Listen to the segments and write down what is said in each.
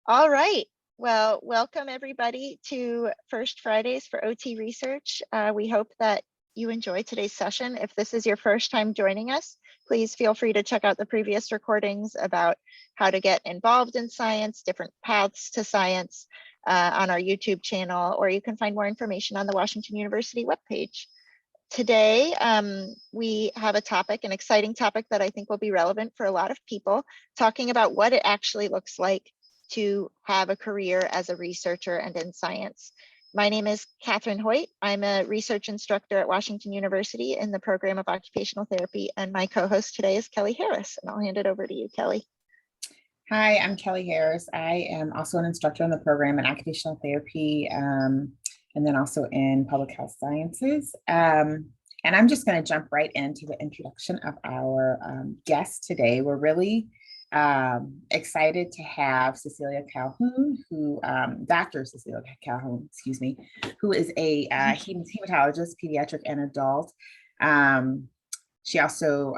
All right. Well, welcome everybody to First Fridays for OT Research. We hope that you enjoy today's session. If this is your first time joining us, please feel free to check out the previous recordings about how to get involved in science, different paths to science on our YouTube channel, or you can find more information on the Washington University webpage. Today, we have a topic, an exciting topic that I think will be relevant for a lot of people, talking about what it actually looks like to have a career as a researcher and in science. My name is Catherine Hoyt. I'm a research instructor at Washington University in the program of occupational therapy, and my co-host today is Kelly Harris, and I'll hand it over to you, Kelly. Hi, I'm Kelly Harris. I am also an instructor in the program in occupational therapy, and then also in public health sciences. And I'm just going to jump right into the introduction of our guest today. We're really excited to have Cece Calhoun, Dr. Cece Calhoun, excuse me, who is a hematologist, pediatric and adult. She also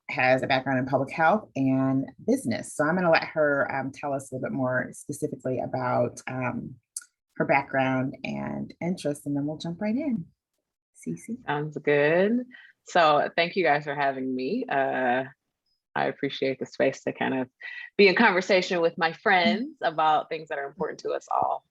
has a background in public health and business. So I'm going to let her tell us a little bit more specifically about her background and interests, and then we'll jump right in. Cece. Sounds good. So thank you guys for having me. I appreciate the space to kind of be in conversation with my friends about things that are important to us all.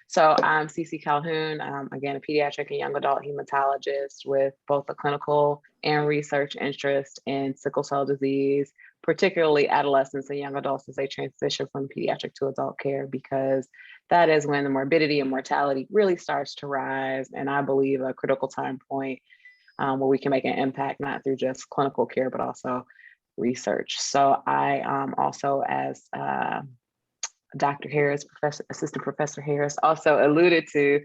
So I'm Cece Calhoun. Again, a pediatric and young adult hematologist with both a clinical and research interest in sickle cell disease, particularly adolescents and young adults as they transition from pediatric to adult care, because that is when the morbidity and mortality really starts to rise. And I believe a critical time point where we can make an impact, not through just clinical care, but also research. So I also, as Dr. Harris, Assistant Professor Harris also alluded to,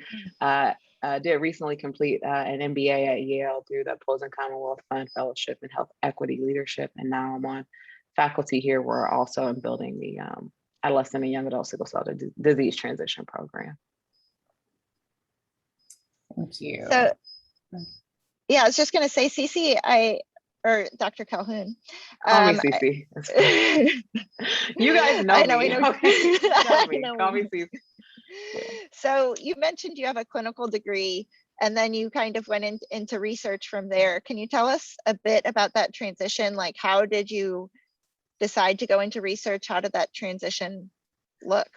did recently complete an MBA at Yale through the Opposing Commonwealth Fund Fellowship in Health Equity Leadership. And now I'm on faculty here where also I'm building the Adolescent and Young Adult Sickle Cell Disease Transition Program. Thank you. So, yeah, I was just going to say, Cece, or Dr. Calhoun. Call me Cece. You guys know me. Okay. Call me Cece. Yeah. So you mentioned you have a clinical degree, and then you kind of went into research from there. Can you tell us a bit about that transition? Like, how did you decide to go into research? How did that transition look?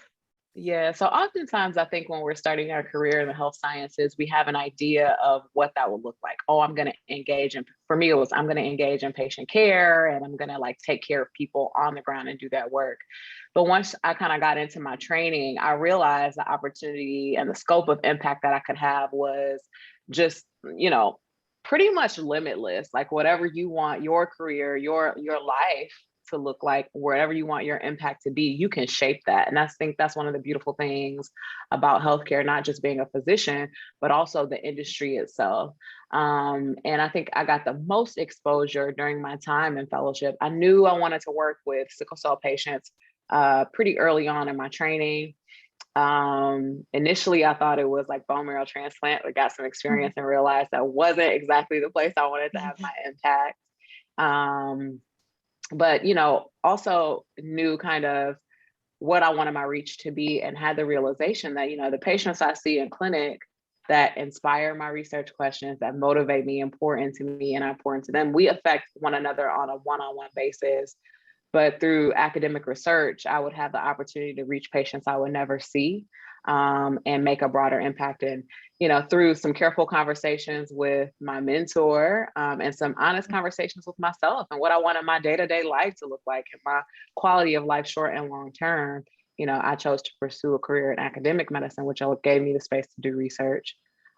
Yeah, so oftentimes I think when we're starting our career in the health sciences, we have an idea of what that would look like. Oh, I'm going to engage in, for me, it was I'm going to engage in patient care, and I'm going to like take care of people on the ground and do that work. But once I kind of got into my training, I realized the opportunity and the scope of impact that I could have was just, pretty much limitless. Like whatever you want your career, your life to look like, wherever you want your impact to be, you can shape that. And I think that's one of the beautiful things about healthcare, not just being a physician, but also the industry itself. And I think I got the most exposure during my time in fellowship. I knew I wanted to work with sickle cell patients pretty early on in my training. Initially, I thought it was like bone marrow transplant. I got some experience and realized that wasn't exactly the place I wanted to have my impact. But, also knew kind of what I wanted my reach to be, and had the realization that, the patients I see in clinic that inspire my research questions, that motivate me, important to me, and important to them, we affect one another on a one-on-one basis. But through academic research, I would have the opportunity to reach patients I would never see, and make a broader impact. And, through some careful conversations with my mentor, and some honest conversations with myself and what I wanted my day-to-day life to look like and my quality of life, short and long term, I chose to pursue a career in academic medicine, which gave me the space to do research.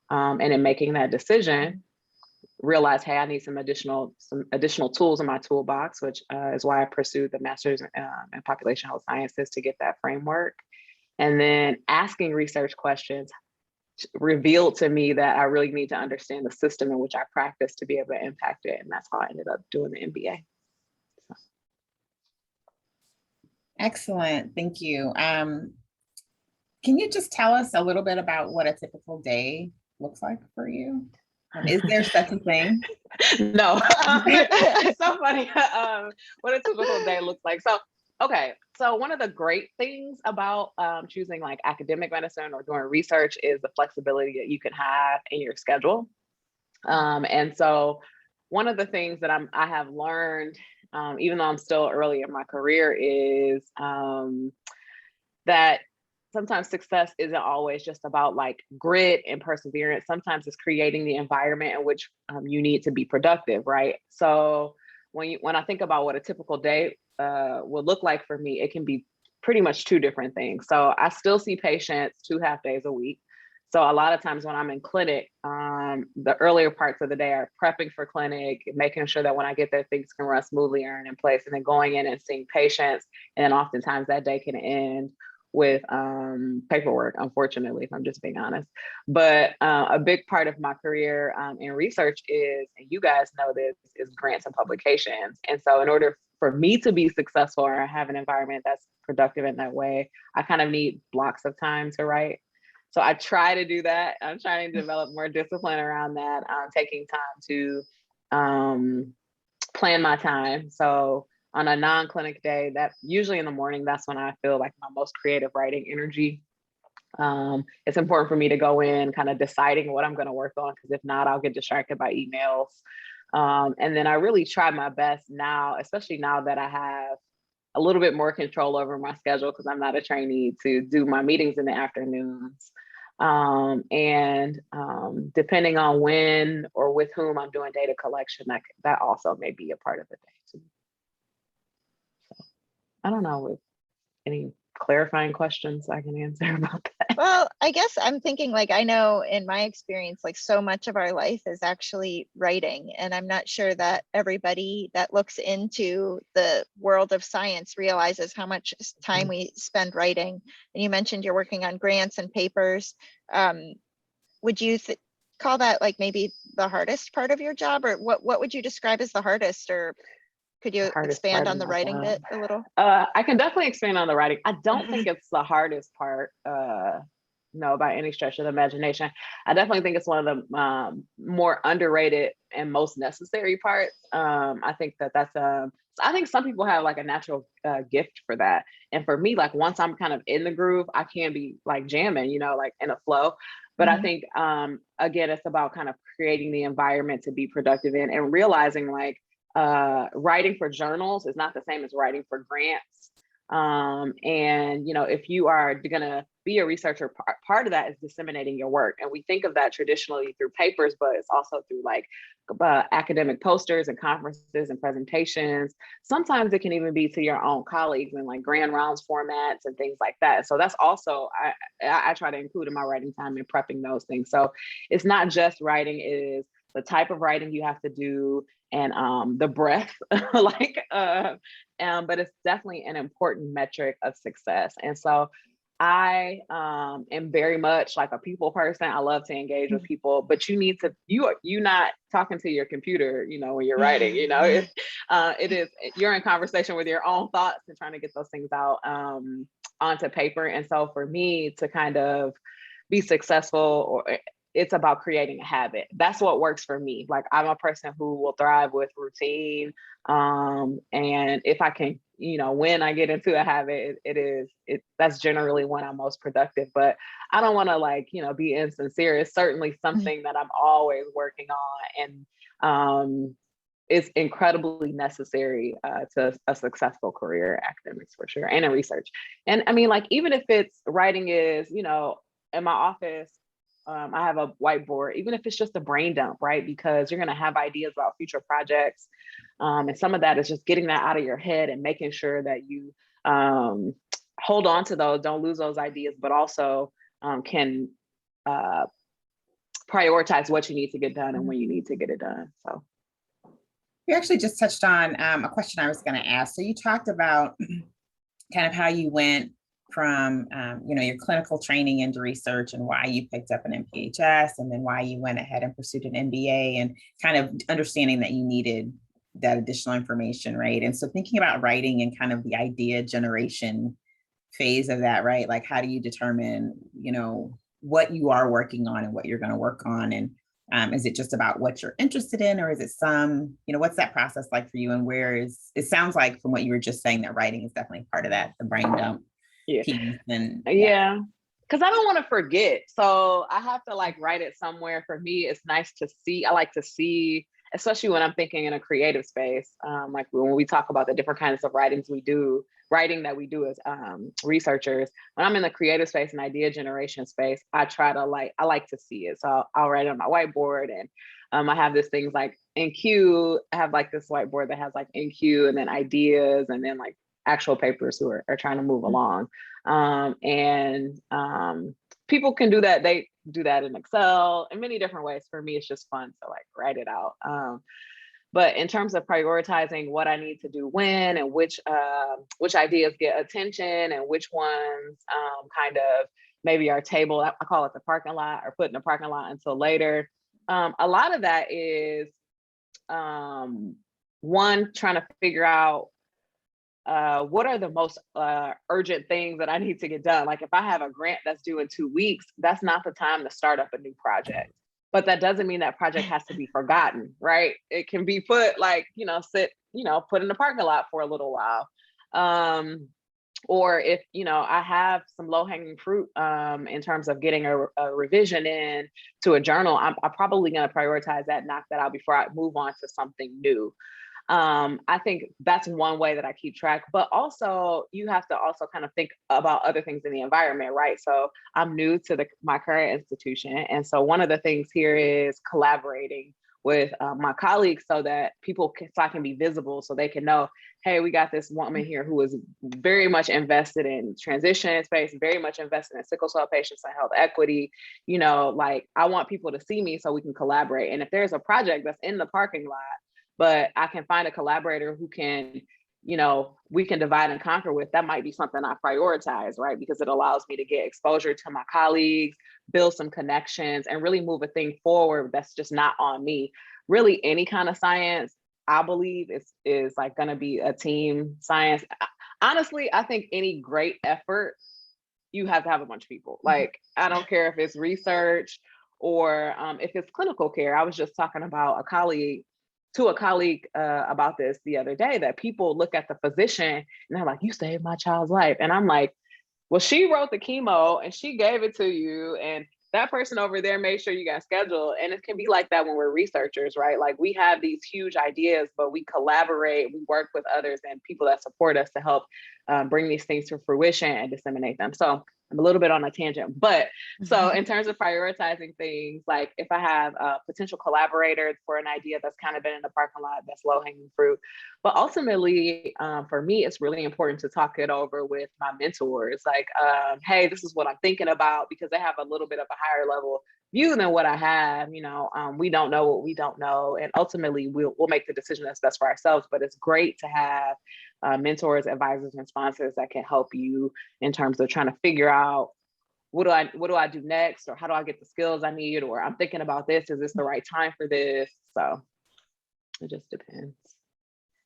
And in making that decision, realized, hey, I need some additional tools in my toolbox, which is why I pursued the master's in population health sciences to get that framework. And then asking research questions revealed to me that I really need to understand the system in which I practice to be able to impact it. And that's how I ended up doing the MBA. So. Excellent, thank you. Can you just tell us a little bit about what a typical day looks like for you? Is there such a thing? No, it's so funny what a typical day looks like. So, okay, So one of the great things about choosing like academic medicine or doing research is the flexibility that you can have in your schedule. And so one of the things that I have learned, even though I'm still early in my career, is that sometimes success isn't always just about like grit and perseverance. Sometimes it's creating the environment in which you need to be productive, right? So when I think about what a typical day would look like for me, it can be pretty much two different things. So I still see patients 2 half days a week. So a lot of times when I'm in clinic, the earlier parts of the day are prepping for clinic, making sure that when I get there, things can run smoothly and in place, and then going in and seeing patients. And then oftentimes that day can end with paperwork, unfortunately, if I'm just being honest. But a big part of my career in research is, and you guys know this, is grants and publications. And so in order for me to be successful or have an environment that's productive in that way, I kind of need blocks of time to write. So I try to do that. I'm trying to develop more discipline around that, taking time to plan my time. So on a non-clinic day, that usually in the morning, that's when I feel like my most creative writing energy. It's important for me to go in kind of deciding what I'm going to work on, because if not, I'll get distracted by emails. And then I really try my best now, especially now that I have a little bit more control over my schedule because I'm not a trainee, to do my meetings in the afternoons. Depending on when or with whom I'm doing data collection, that also may be a part of the day too. So I don't know if any clarifying questions I can answer about that. Well, I guess I'm thinking, like, I know in my experience, like so much of our life is actually writing, and I'm not sure that everybody that looks into the world of science realizes how much time we spend writing. And you mentioned you're working on grants and papers. Would you call that like maybe the hardest part of your job, or what would you describe as the hardest? Or could you expand on the writing bit a little? I can definitely expand on the writing. I don't think it's the hardest part, no, by any stretch of the imagination. I definitely think it's one of the more underrated and most necessary parts. I think that's I think some people have like a natural gift for that. And for me, like once I'm kind of in the groove, I can be like jamming, you know, like in a flow. But I think, again, it's about kind of creating the environment to be productive in, and realizing like, writing for journals is not the same as writing for grants. And, you know, if you are going to be a researcher, part of that is disseminating your work. And we think of that traditionally through papers, but it's also through like academic posters and conferences and presentations. Sometimes it can even be to your own colleagues in like grand rounds formats and things like that. So that's also, I try to include in my writing time and prepping those things. So it's not just writing, it is the type of writing you have to do, and the breadth, but it's definitely an important metric of success. And so I am very much like a people person. I love to engage with people, but you need to, you're not talking to your computer, you know, when you're writing, you know, you're in conversation with your own thoughts and trying to get those things out onto paper. And so for me to kind of be successful, it's about creating a habit. That's what works for me. Like I'm a person who will thrive with routine. And if I can, you know, when I get into a habit, that's generally when I'm most productive. But I don't want to like, you know, be insincere. It's certainly something that I'm always working on. And it's incredibly necessary to a successful career in academics for sure, and in research. And I mean, like, even if it's writing is, you know, in my office, I have a whiteboard, even if it's just a brain dump, right? Because you're going to have ideas about future projects. And some of that is just getting that out of your head and making sure that you hold on to those, don't lose those ideas, but also can prioritize what you need to get done and when you need to get it done. So you actually just touched on a question I was going to ask. So you talked about kind of how you went from you know, your clinical training into research, and why you picked up an MPHS, and then why you went ahead and pursued an MBA, and kind of understanding that you needed that additional information, right? And so thinking about writing and kind of the idea generation phase of that, right? Like, how do you determine, you know, what you are working on and what you're going to work on? And Is it just about what you're interested in, or is it some, what's that process like for you? And it sounds like from what you were just saying that writing is definitely part of that, the brain dump piece. And yeah. Because I don't want to forget. So I have to like write it somewhere. For me, it's nice to see. I like to see, especially when I'm thinking in a creative space. Like when we talk about the different kinds of writing that we do as researchers. When I'm in the creative space and idea generation space, I like to see it. So I'll write it on my whiteboard, and I have this things like NQ. I have like this whiteboard that has like NQ and then ideas and then like actual papers who are trying to move along. People can do that. They do that in Excel in many different ways. For me, it's just fun to like write it out. But in terms of prioritizing what I need to do when, and which ideas get attention and which ones kind of maybe are table, I call it the parking lot, or put in the parking lot until later. A lot of that is one, trying to figure out what are the most urgent things that I need to get done. Like if I have a grant that's due in 2 weeks, that's not the time to start up a new project. But that doesn't mean that project has to be forgotten, right? It can be put like, put in the parking lot for a little while. Or if, I have some low hanging fruit in terms of getting a revision in to a journal, I'm probably going to prioritize that, knock that out before I move on to something new. I think that's one way that I keep track, but also you have to also kind of think about other things in the environment, right? So I'm new to my current institution. And so one of the things here is collaborating with my colleagues so that so I can be visible, so they can know, hey, we got this woman here who is very much invested in transition space, very much invested in sickle cell patients and health equity. Like I want people to see me so we can collaborate. And if there's a project that's in the parking lot, but I can find a collaborator who can, we can divide and conquer with, that might be something I prioritize, right? Because it allows me to get exposure to my colleagues, build some connections, and really move a thing forward that's just not on me. Really, any kind of science, I believe is like going to be a team science. Honestly, I think any great effort, you have to have a bunch of people. Like, I don't care if it's research or if it's clinical care. I was just talking about a colleague about this the other day, that people look at the physician and they're like, you saved my child's life. And I'm like, well, she wrote the chemo and she gave it to you. And that person over there made sure you got scheduled. And it can be like that when we're researchers, right? Like we have these huge ideas, but we collaborate, we work with others and people that support us to help bring these things to fruition and disseminate them. So I'm a little bit on a tangent, but so in terms of prioritizing things, like if I have a potential collaborator for an idea that's kind of been in the parking lot, that's low hanging fruit. But ultimately, for me, it's really important to talk it over with my mentors. Like, hey, this is what I'm thinking about, because they have a little bit of a higher level view than what I have. We don't know what we don't know, and ultimately we'll make the decision that's best for ourselves. But it's great to have mentors, advisors, and sponsors that can help you in terms of trying to figure out what do I do next, or how do I get the skills I need, or I'm thinking about this, is this the right time for this? So it just depends.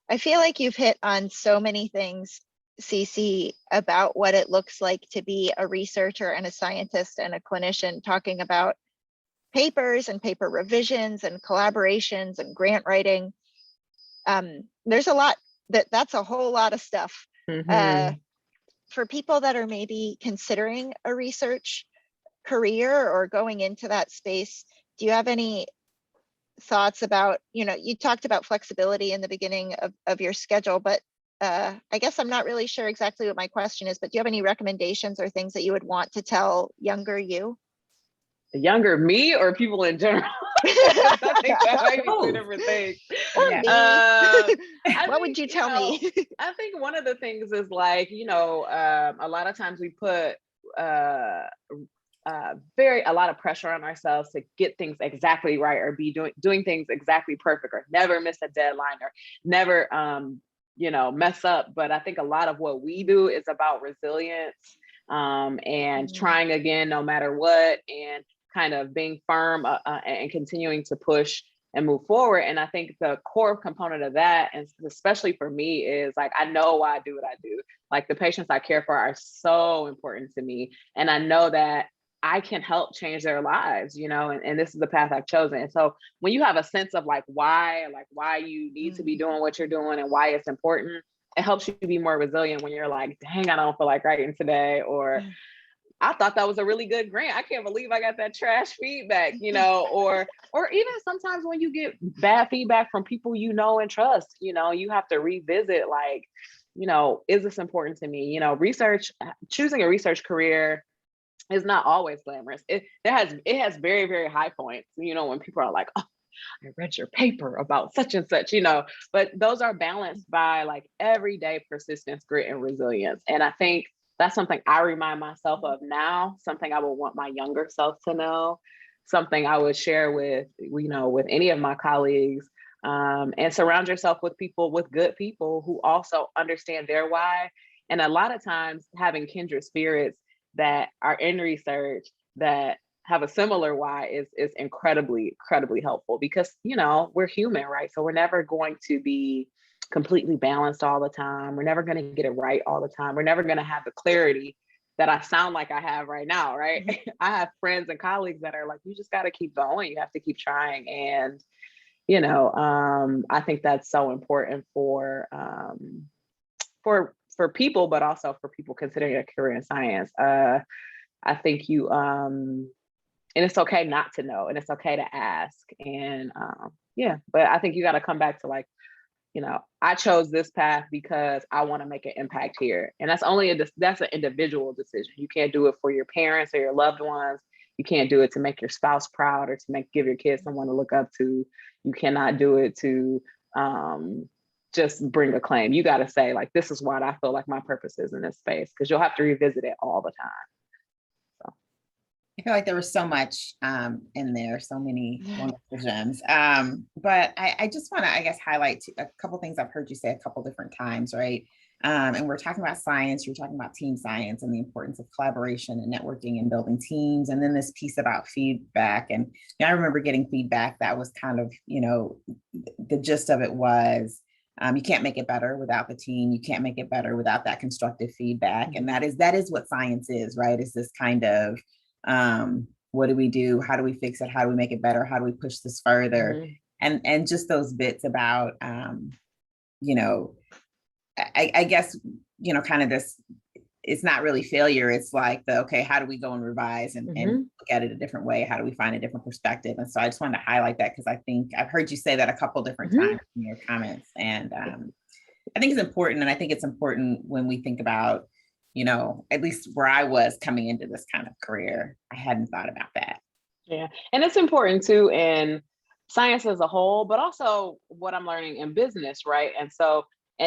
I feel like you've hit on so many things, Cece, about what it looks like to be a researcher and a scientist and a clinician, talking about papers and paper revisions and collaborations and grant writing. There's a lot that's a whole lot of stuff. For people that are maybe considering a research career or going into that space, do you have any thoughts about, you talked about flexibility in the beginning of your schedule, but I guess I'm not really sure exactly what my question is, but do you have any recommendations or things that you would want to tell younger you? Younger me or people in general? I think that might be two different things. Or me. What would you tell me? I think one of the things is like, a lot of times we put a lot of pressure on ourselves to get things exactly right, or be doing things exactly perfect, or never miss a deadline, or never mess up. But I think a lot of what we do is about resilience and trying again no matter what, and kind of being firm and continuing to push and move forward. And I think the core component of that, and especially for me, is like, I know why I do what I do. Like the patients I care for are so important to me. And I know that I can help change their lives, and this is the path I've chosen. And so when you have a sense of like why you need to be doing what you're doing and why it's important, it helps you be more resilient when you're like, dang, I don't feel like writing today, or I thought that was a really good grant. I can't believe I got that trash feedback, or even sometimes when you get bad feedback from people and trust, you have to revisit like, is this important to me? Choosing a research career is not always glamorous. It has very, very high points, when people are like, oh, I read your paper about such and such, but those are balanced by like everyday persistence, grit, and resilience. And I think that's something I remind myself of now, something I would want my younger self to know, something I would share with any of my colleagues, and surround yourself with good people who also understand their why. And a lot of times having kindred spirits that are in research that have a similar why is incredibly, incredibly helpful, because, we're human, right? So we're never going to be completely balanced all the time. We're never going to get it right all the time. We're never going to have the clarity that I sound like I have right now, right? I have friends and colleagues that are like, you just got to keep going. You have to keep trying. And, I think that's so important for people, but also for people considering a career in science. I think and it's okay not to know, and it's okay to ask. And but I think you got to come back to like, I chose this path because I want to make an impact here. And that's that's an individual decision. You can't do it for your parents or your loved ones. You can't do it to make your spouse proud or to give your kids someone to look up to. You cannot do it to just bring a claim. You got to say like, this is what I feel like my purpose is in this space, because you'll have to revisit it all the time. I feel like there was so much in there, so many wonderful gems. But I just want to, I guess, highlight a couple things I've heard you say a couple different times, right? And we're talking about science, you're talking about team science and the importance of collaboration and networking and building teams. And then this piece about feedback. And I remember getting feedback that was kind of, the gist of it was, you can't make it better without the team. You can't make it better without that constructive feedback. And that is what science is, right? Is this kind of, what do we do? How do we fix it? How do we make it better? How do we push this further? And just those bits about, I guess, kind of this, it's not really failure. It's like okay, how do we go and revise and look at it a different way? How do we find a different perspective? And so I just wanted to highlight that, because I think I've heard you say that a couple different times in your comments. And I think it's important. And I think it's important when we think about, at least where I was coming into this kind of career, I hadn't thought about that. Yeah. And it's important too in science as a whole, but also what I'm learning in business, right? And so,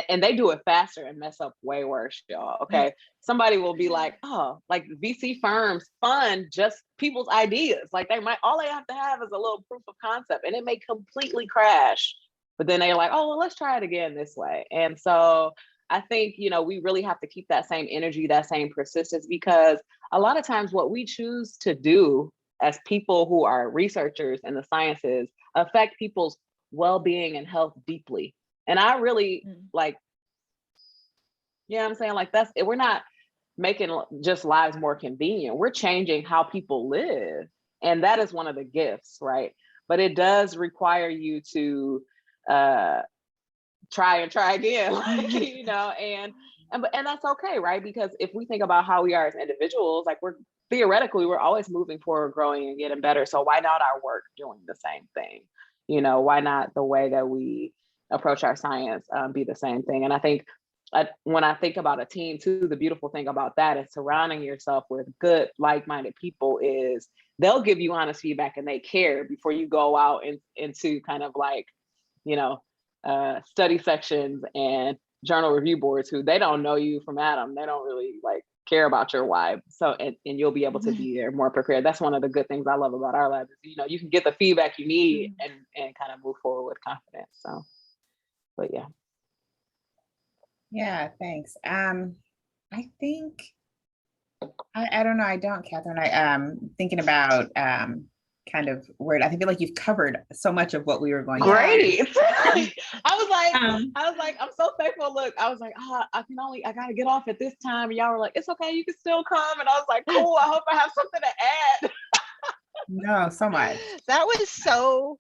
and they do it faster and mess up way worse, y'all. Okay. Somebody will be like, oh, like VC firms fund just people's ideas. Like all they have to have is a little proof of concept, and it may completely crash. But then they're like, oh, well, let's try it again this way. And so I think, we really have to keep that same energy, that same persistence, because a lot of times what we choose to do as people who are researchers in the sciences affect people's well-being and health deeply. And I really like, I'm saying, like, we're not making just lives more convenient. We're changing how people live. And that is one of the gifts, right? But it does require you to try and try again, and that's okay, right? Because if we think about how we are as individuals, like we're always moving forward, growing and getting better. So why not our work doing the same thing? Why not the way that we approach our science be the same thing? And I think when I think about a team too, the beautiful thing about that is surrounding yourself with good, like-minded people is they'll give you honest feedback and they care before you go out into kind of like, study sections and journal review boards who they don't know you from Adam. They don't really like care about your why. So, and you'll be able to be there more prepared. That's one of the good things I love about our lab is, you can get the feedback you need and kind of move forward with confidence. So, but yeah. Yeah, thanks. I think, I don't know, I don't, Catherine. I thinking about kind kind of word. I feel like you've covered so much of what we were going to. Great. I was like, Um, I'm so thankful. Look, I was like, I gotta get off at this time. And y'all were like, it's okay, you can still come. And I was like, cool, I hope I have something to add. No, so much. That was so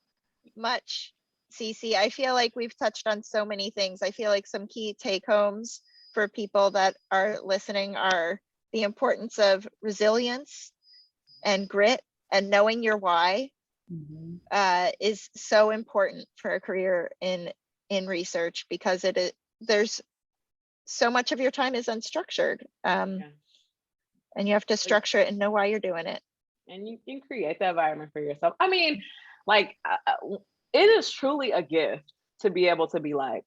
much, Cece. I feel like we've touched on so many things. I feel like some key take homes for people that are listening are the importance of resilience and grit and knowing your why is so important for a career in research, because there's so much of your time is unstructured, and you have to structure it and know why you're doing it. And you can create the environment for yourself. I mean, like, it is truly a gift to be able to be like,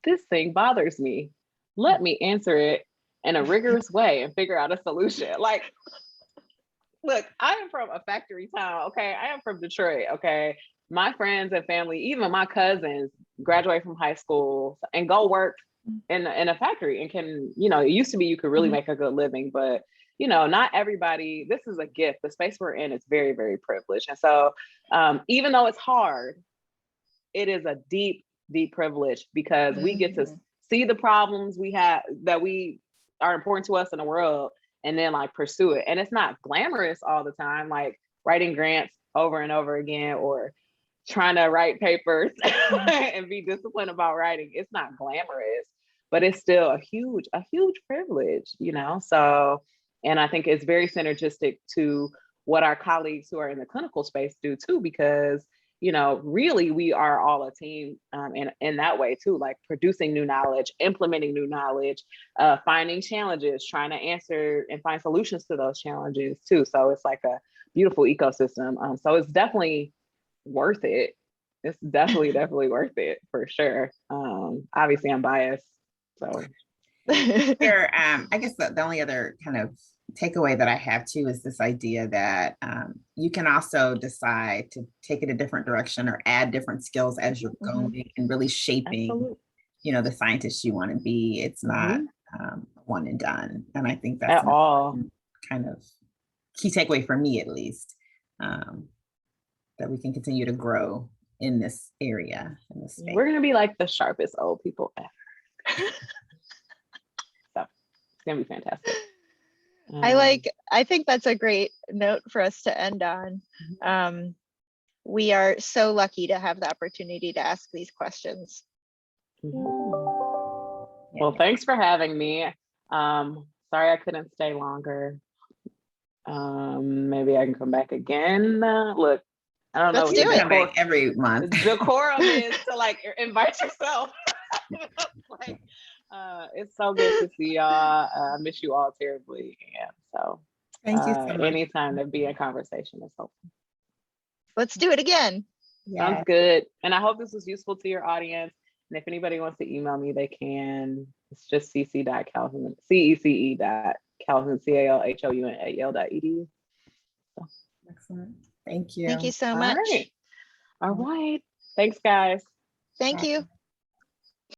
this thing bothers me. Let me answer it in a rigorous way and figure out a solution. Like, look, I am from a factory town, okay? I am from Detroit, okay? My friends and family, even my cousins, graduate from high school and go work in a factory and can, it used to be you could really make a good living, but not everybody, this is a gift. The space we're in is very, very privileged. And so even though it's hard, it is a deep, deep privilege, because we get to see the problems we have that are important to us in the world, and then like pursue it. And it's not glamorous all the time, like writing grants over and over again, or trying to write papers and be disciplined about writing. It's not glamorous, but it's still a huge privilege, So, and I think it's very synergistic to what our colleagues who are in the clinical space do too, because, really we are all a team in that way too, like producing new knowledge, implementing new knowledge, finding challenges, trying to answer and find solutions to those challenges too. So it's like a beautiful ecosystem. So it's definitely worth it. It's definitely worth it for sure. Obviously I'm biased, so. I guess the only other kind of takeaway that I have too is this idea that you can also decide to take it a different direction or add different skills as you're going and really shaping, the scientist you want to be. It's not one and done. And I think that's at all kind of key takeaway for me, at least, that we can continue to grow in this area, in this space. We're going to be like the sharpest old people ever. So it's going to be fantastic. I think that's a great note for us to end on. We are so lucky to have the opportunity to ask these questions. Well, thanks for having me. Sorry I couldn't stay longer. Maybe I can come back again. Look, I don't know. Let's do it. Come back every month. Decorum is to like invite yourself. Like, it's so good to see y'all. I miss you all terribly. And so thank you so much. Anytime to be in conversation is helpful. Let's do it again. Sounds good. And I hope this was useful to your audience. And if anybody wants to email me, they can. It's just cc.calhoun, cece.calhoun, calhoun.edu. So. Excellent. Thank you. Thank you so much. All right. Thanks, guys. Thank you.